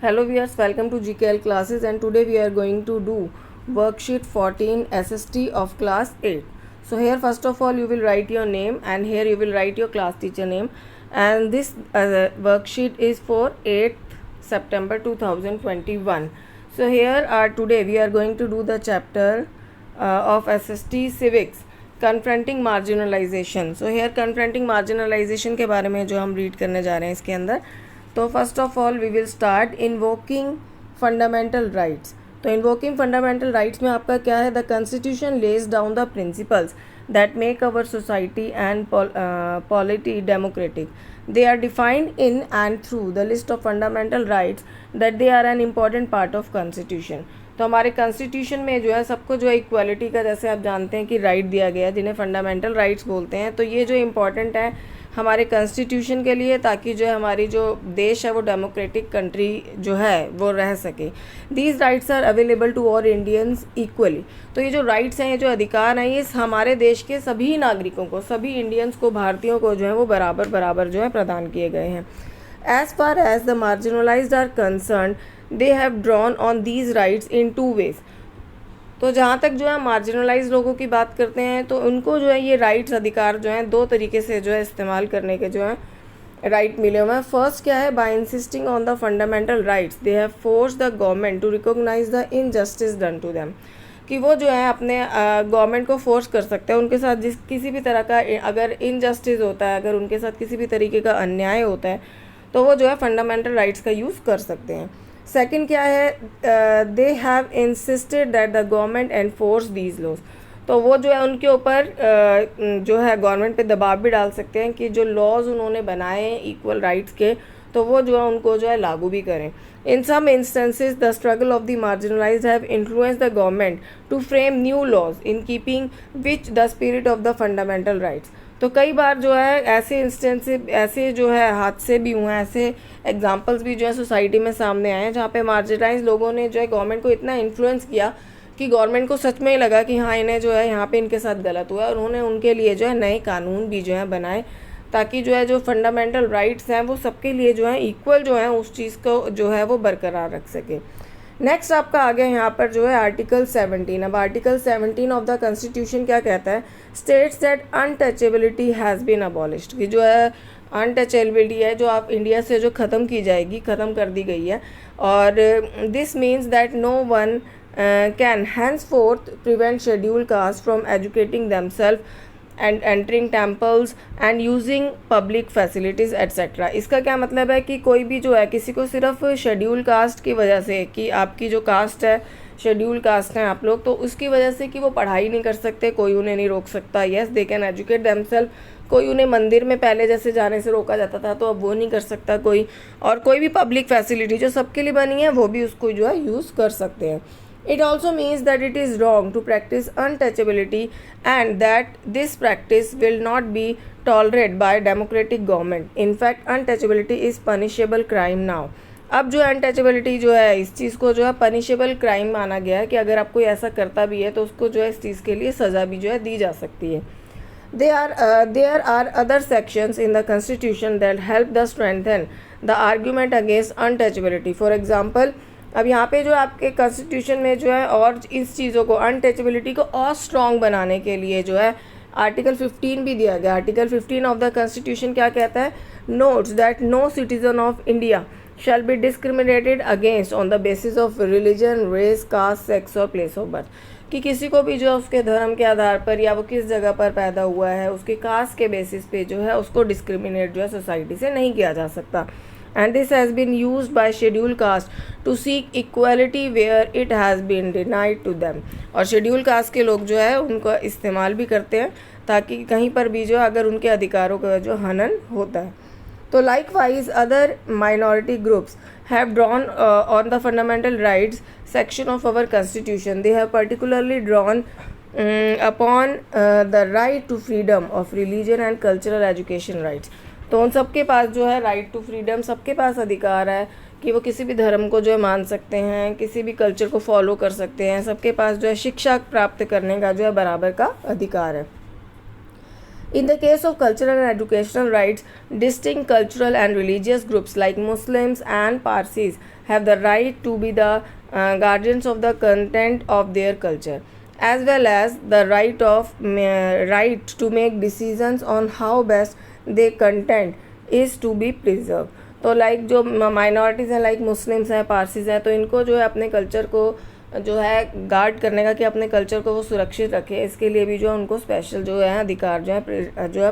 Hello viewers, welcome to GKL classes, and today we are going to do worksheet 14 SST of class 8. So here first of all you will write your name, and here you will write your class teacher name, and this worksheet is for 8th September 2021. So here today we are going to do the chapter of SST Civics, confronting marginalisation. So here confronting marginalisation के बारे में जो हम read करने जा रहे हैं इसके अंदर. तो first of all we will start invoking fundamental rights. तो इन्वोकिंग फंडामेंटल राइट्स में आपका क्या है? The constitution lays down the principles that make our society and polity democratic. They are defined in and through the list of fundamental rights that they are an important part of constitution. तो हमारे constitution में जो है सबको जो है equality का, जैसे आप जानते हैं कि राइट दिया गया है जिन्हें फंडामेंटल राइट्स बोलते हैं. तो ये जो इम्पॉर्टेंट है हमारे कॉन्स्टिट्यूशन के लिए, ताकि जो है हमारी जो देश है वो डेमोक्रेटिक कंट्री जो है वो रह सके. These rights are available to all Indians equally. तो ये जो राइट्स हैं, ये जो अधिकार हैं, ये हमारे देश के सभी नागरिकों को, सभी इंडियंस को, भारतीयों को जो है वो बराबर बराबर जो है प्रदान किए गए हैं. As far as the marginalized are concern, they have drawn on these rights in two ways. तो जहाँ तक जो है मार्जिनलाइज लोगों की बात करते हैं तो उनको जो है ये राइट्स, अधिकार जो हैं दो तरीके से जो है इस्तेमाल करने के जो है राइट मिले हुए हैं. फर्स्ट क्या है? By insisting on the fundamental rights they have force the government to recognize the injustice done to them. कि वो जो है अपने गवर्नमेंट को फोर्स कर सकते हैं उनके साथ जिस किसी भी तरह का अगर इनजस्टिस होता है, अगर उनके साथ किसी भी तरीके का अन्याय होता है तो वो जो है फंडामेंटल राइट्स का यूज़ कर सकते हैं. सेकंड क्या है? They have insisted that the government enforce these laws. तो वो जो है उनके ऊपर जो है गवर्नमेंट पे दबाव भी डाल सकते हैं कि जो लॉज उन्होंने बनाए हैं इक्वल राइट्स के, तो वो जो है उनको जो है लागू भी करें. In some instances the struggle of the marginalised have influence the government to frame new laws in keeping which the spirit of the fundamental rights. तो कई बार जो है ऐसे इंस्टेंसेस, ऐसे जो है हादसे भी हुए हैं, ऐसे एग्जांपल्स भी जो है सोसाइटी में सामने आए हैं जहाँ पे मार्जिनलाइज लोगों ने जो है गवर्नमेंट को इतना इन्फ्लुएंस किया कि गवर्नमेंट को सच में ही लगा कि हाँ इन्हें जो है यहाँ पे इनके साथ गलत हुआ है, और उन्होंने उनके लिए जो है नए कानून भी जो है बनाए, ताकि जो है जो फंडामेंटल राइट्स हैं वो सबके लिए जो है इक्वल जो है उस चीज़ को जो है वो बरकरार रख सके. नेक्स्ट आपका आ गया यहाँ पर जो है आर्टिकल 17. अब आर्टिकल 17 ऑफ द कॉन्स्टिट्यूशन क्या कहता है? States that untouchability has been abolished. कि जो है अनटचेबिलिटी है जो आप इंडिया से जो ख़त्म की जाएगी, ख़त्म कर दी गई है. और this means that no one can henceforth prevent schedule caste from educating themselves and entering temples and using public facilities etcetera. इसका क्या मतलब है कि कोई भी जो है किसी को सिर्फ शेड्यूल कास्ट की वजह से, कि आपकी जो कास्ट है शेड्यूल कास्ट हैं आप लोग, तो उसकी वजह से कि वो पढ़ाई नहीं कर सकते, कोई उन्हें नहीं रोक सकता. Yes, they can educate themselves. कोई उन्हें मंदिर में पहले जैसे जाने से रोका जाता था तो अब वो नहीं कर सकता कोई. और कोई भी पब्लिक फैसिलिटी जो सबके लिए बनी है वो भी उसको जो है यूज़ कर सकते हैं. It also means that it is wrong to practice untouchability and that this practice will not be tolerated by democratic government. In fact, untouchability is punishable crime now. अब जो अनटचेबिलिटी जो है इस चीज़ को जो है पनिशेबल क्राइम माना गया है कि अगर आप कोई ऐसा करता भी है तो उसको जो है इस चीज़ के लिए सज़ा भी जो है दी जा सकती है. There are other sections in the constitution that help the strengthen the argument against untouchability. For example, अब यहाँ पे जो आपके कॉन्स्टिट्यूशन में जो है और इस चीज़ों को, अनटचेबिलिटी को और स्ट्रॉन्ग बनाने के लिए जो है आर्टिकल 15 भी दिया गया. आर्टिकल 15 ऑफ द कॉन्स्टिट्यूशन क्या कहता है? Notes that no citizen of India shall be discriminated against on the basis of religion, race, caste, sex और प्लेस ऑफ बर्थ. कि किसी को भी जो है उसके धर्म के आधार पर या वो किस जगह पर पैदा हुआ है उसके कास्ट के बेसिस पे जो है उसको डिस्क्रिमिनेट जो है सोसाइटी से नहीं किया जा सकता. And this has been used by scheduled caste to seek equality where it has been denied to them. और शेड्यूल कास्ट के लोग जो है उनको इस्तेमाल भी करते हैं ताकि कहीं पर भी जो अगर उनके अधिकारों का जो हनन होता है. तो likewise other minority groups have drawn on the fundamental rights section of our constitution. They have particularly drawn upon the right to freedom of religion and cultural education rights. तो उन सबके पास जो है राइट टू फ्रीडम, सबके पास अधिकार है कि वो किसी भी धर्म को जो है मान सकते हैं, किसी भी कल्चर को फॉलो कर सकते हैं, सबके पास जो है शिक्षा प्राप्त करने का जो है बराबर का अधिकार है. In the case of cultural and educational rights, distinct cultural and religious groups like Muslims and Parsis have the right to be the guardians of the content of their culture, as well as the right to make decisions on how best their content is to be preserved. तो like जो minorities हैं, like Muslims हैं, Parsis हैं, तो इनको जो है अपने कल्चर को जो है गार्ड करने का, कि अपने कल्चर को वो सुरक्षित रखे, इसके लिए भी जो है उनको स्पेशल जो है अधिकार जो है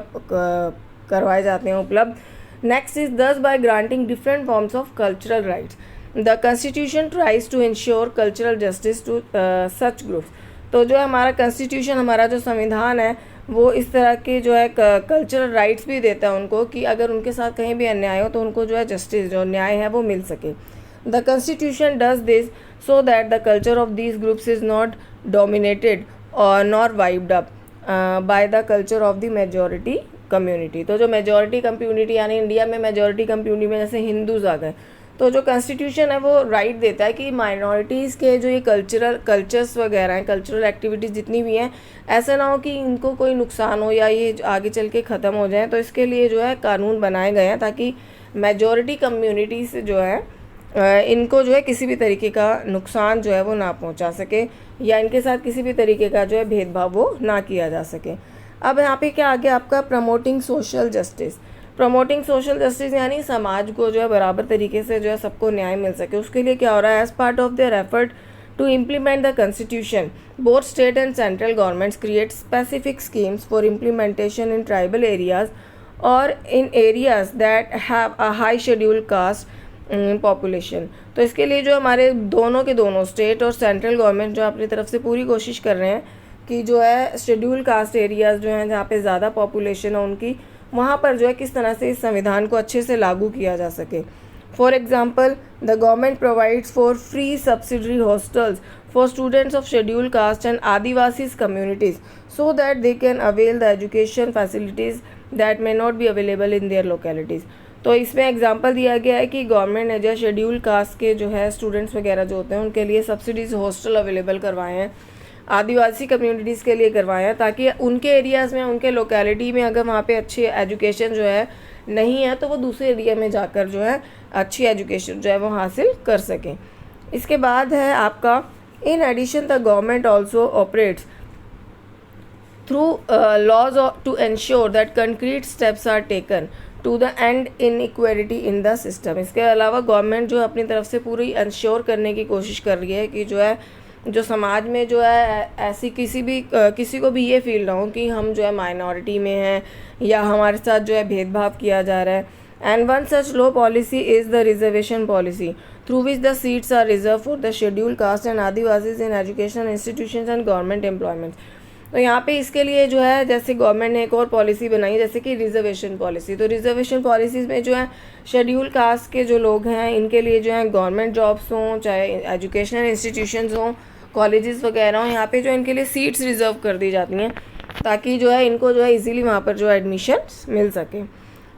करवाए जाते हैं उपलब्ध। Next is this by granting different forms of cultural rights the constitution tries to ensure cultural justice to such groups. तो जो हमारा कॉन्स्टिट्यूशन, हमारा जो संविधान है, वो इस तरह के जो है कल्चरल राइट्स भी देता है उनको, कि अगर उनके साथ कहीं भी अन्याय हो तो उनको जो है जस्टिस, जो न्याय है, वो मिल सके। The constitution does this so that the culture of these groups is not dominated or nor wiped up by the culture of the majority community। तो जो मेजॉरिटी कम्युनिटी, यानी इंडिया में मेजॉरिटी कम्युनिटी में जैसे हिंदूज आ गए, तो जो constitution है वो राइट देता है कि माइनॉरिटीज़ के जो ये कल्चर्स वगैरह हैं, कल्चरल एक्टिविटीज़ जितनी भी हैं, ऐसा ना हो कि इनको कोई नुकसान हो या ये आगे चल के ख़त्म हो जाए। तो इसके लिए जो है कानून बनाए गए हैं ताकि मेजॉरिटी कम्युनिटी से जो है इनको जो है किसी भी तरीके का नुकसान जो है वो ना पहुंचा सके, या इनके साथ किसी भी तरीके का जो है भेदभाव वो ना किया जा सके। अब यहाँ पे क्या आ गया आपका, promoting social justice. Promoting social justice यानी समाज को जो है बराबर तरीके से जो है सबको न्याय मिल सके, उसके लिए क्या हो रहा है, as part of their effort to implement the constitution both state and central governments create specific schemes for implementation in tribal areas और in areas that have a high schedule caste population. तो इसके लिए जो हमारे दोनों के दोनों state और सेंट्रल गवर्नमेंट जो अपनी तरफ से पूरी कोशिश कर रहे हैं कि जो है शेड्यूल कास्ट एरियाज़ जो हैं जहाँ पे ज़्यादा पॉपुलेशन है उनकी, वहाँ पर जो है किस तरह से इस संविधान को अच्छे से लागू किया जा सके। For example, the government provides for free subsidiary hostels for students of schedule caste and Adivasis communities so that they can avail the education facilities that may not be available in their localities. तो इसमें example दिया गया है कि government ने जो schedule caste के जो है स्टूडेंट्स वगैरह जो होते हैं उनके लिए सब्सिडीज़ हॉस्टल अवेलेबल करवाए हैं, आदिवासी कम्युनिटीज़ के लिए करवाए हैं, ताकि उनके एरियाज़ में, उनके लोकेलिटी में अगर वहाँ पे अच्छी एजुकेशन जो है नहीं है तो वो दूसरे एरिया में जाकर जो है अच्छी एजुकेशन जो है वो हासिल कर सकें। इसके बाद है आपका, in addition the government also operates through laws to ensure that concrete steps are taken to the end inequality in the system. इसके अलावा गवर्नमेंट जो अपनी तरफ से पूरी इंश्योर करने की कोशिश कर रही है कि जो है जो समाज में जो है ऐसी किसी को भी ये फील ना हो कि हम जो है माइनॉरिटी में हैं या हमारे साथ जो है भेदभाव किया जा रहा है। And one such law policy is the reservation policy through which the seats are reserved for the schedule caste and Adivasis in education institutions and government employment. तो यहाँ पे इसके लिए जो है जैसे गवर्नमेंट ने एक और पॉलिसी बनाई जैसे कि रिजर्वेशन पॉलिसी। तो रिजर्वेशन पॉलिसीज़ में जो है शेड्यूल कास्ट के जो लोग हैं इनके लिए जो है गवर्नमेंट जॉब्स हों, चाहे एजुकेशनल इंस्टीट्यूशंस हों, कॉलेजेस वगैरह हों, यहाँ पे जो इनके लिए सीट्स रिजर्व कर दी जाती हैं ताकि जो है इनको जो है इजीली वहाँ पर जो है एडमिशन मिल सके।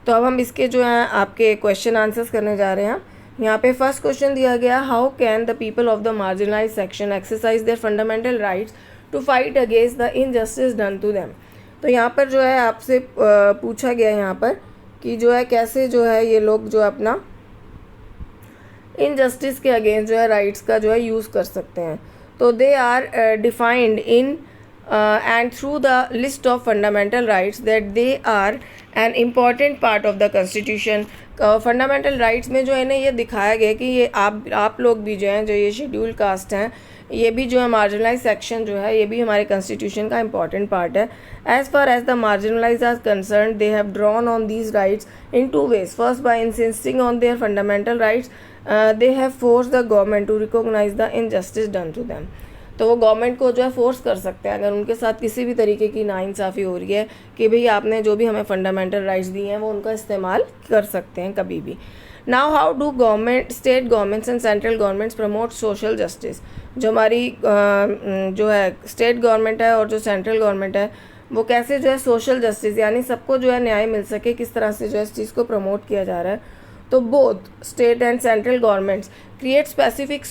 तो अब हम इसके जो है आपके क्वेश्चन आंसर्स करने जा रहे हैं। यहाँ पे फर्स्ट क्वेश्चन दिया गया, how can the people of the marginalize section exercise their fundamental rights to fight against the injustice done to them. तो यहाँ पर जो है आपसे पूछा गया यहाँ पर कि जो है कैसे जो है ये लोग जो अपना इनजस्टिस के अगेंस्ट जो है राइट्स का जो है यूज़ कर सकते हैं। तो they are defined in and through the list of fundamental rights that they are an important part of the constitution। Fundamental rights में जो है ना ये दिखाया गया कि ये आप लोग भी जो हैं, जो ये शेड्यूल कास्ट हैं, ये भी जो है मार्जिनलाइज सेक्शन जो है ये भी हमारे कॉन्स्टिट्यूशन का इंपॉर्टेंट पार्ट है। As far as the marginalize are concern they have drawn on these rights in two ways. First, by insisting on their fundamental rights they have force the government to recognize the injustice done to them. तो वो government को जो है force कर सकते हैं अगर उनके साथ किसी भी तरीके की नाइंसाफ़ी हो रही है कि भाई आपने जो भी हमें फंडामेंटल राइट्स दिए हैं वो उनका इस्तेमाल कर सकते हैं कभी भी। Now how do government, state governments and central governments promote social justice. जो हमारी जो है स्टेट गवर्नमेंट है और जो सेंट्रल गवर्नमेंट है वो कैसे जो है सोशल जस्टिस यानी सबको जो है न्याय मिल सके, किस तरह से जो है इस चीज़ को प्रमोट किया जा रहा है। तो both state and central governments create specific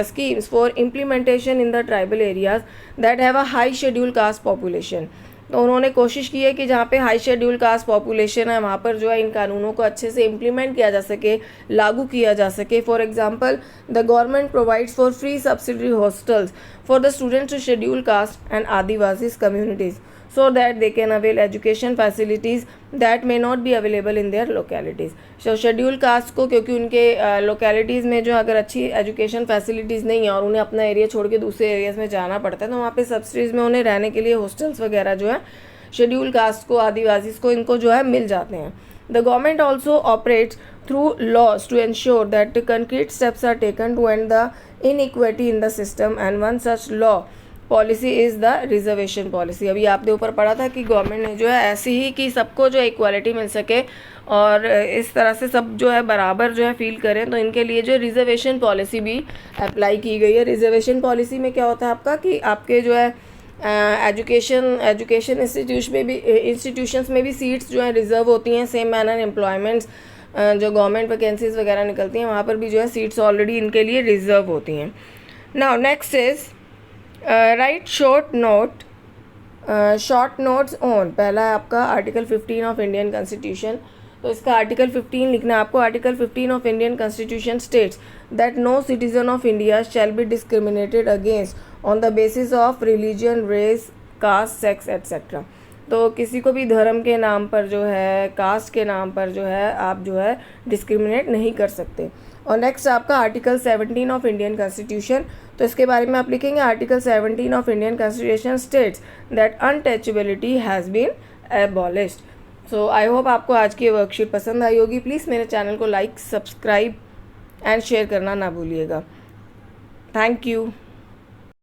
schemes for implementation in the tribal areas that have a high scheduled caste population तो उन्होंने कोशिश की है कि जहाँ पे हाई शेड्यूल कास्ट पॉपुलेशन है वहाँ पर जो है इन कानूनों को अच्छे से इम्प्लीमेंट किया जा सके, लागू किया जा सके. For example, the government provides for free subsidiary hostels for the students to schedule caste and adivasi communities so that they can avail education facilities that may not be available in their localities. So scheduled caste को क्योंकि उनके localities में जो अगर अच्छी education facilities नहीं है और उन्हें अपना एरिया छोड़ के दूसरे एरियाज़ में जाना पड़ता है तो वहाँ पे सब्सिडीज़ में उन्हें रहने के लिए हॉस्टल्स वगैरह जो है शेड्यूल कास्ट को, आदिवासी को, इनको जो है मिल जाते हैं. The government also operates through laws to ensure that concrete steps are taken to end the inequity in the system and one such law policy is the reservation policy. अभी आपने ऊपर पढ़ा था कि गवर्नमेंट ने जो है ऐसी ही कि सबको जो इक्वालिटी मिल सके और इस तरह से सब जो है बराबर जो है फील करें, तो इनके लिए जो रिजर्वेशन पॉलिसी भी अप्लाई की गई है. रिजर्वेशन पॉलिसी में क्या होता है आपका कि आपके जो है एजुकेशन इंस्टीट्यूशंस में भी सीट्स जो है रिजर्व होती हैं. सेम मैनर एम्प्लॉयमेंट्स जो गवर्नमेंट वैकेंसीज वगैरह निकलती हैं वहाँ पर भी जो है सीट्स ऑलरेडी इनके लिए रिजर्व होती हैं. Now next is right short notes on. पहला है आपका आर्टिकल 15 ऑफ इंडियन कॉन्स्टिट्यूशन. तो इसका आर्टिकल 15 लिखना है आपको. Article 15 of Indian constitution states that no citizen of India shall be discriminated against on the basis of religion, race, caste, sex etcetera. तो किसी को भी धर्म के नाम पर जो है, कास्ट के नाम पर जो है आप जो है डिस्क्रिमिनेट नहीं कर सकते. और नेक्स्ट आपका आर्टिकल 17 ऑफ इंडियन कॉन्स्टिट्यूशन. तो इसके बारे में आप लिखेंगे article 17 of Indian constitution states that untouchability has been abolished. So I hope आपको आज की वर्कशीट पसंद आई होगी. प्लीज़ मेरे चैनल को लाइक, सब्सक्राइब एंड शेयर करना ना भूलिएगा. Thank you.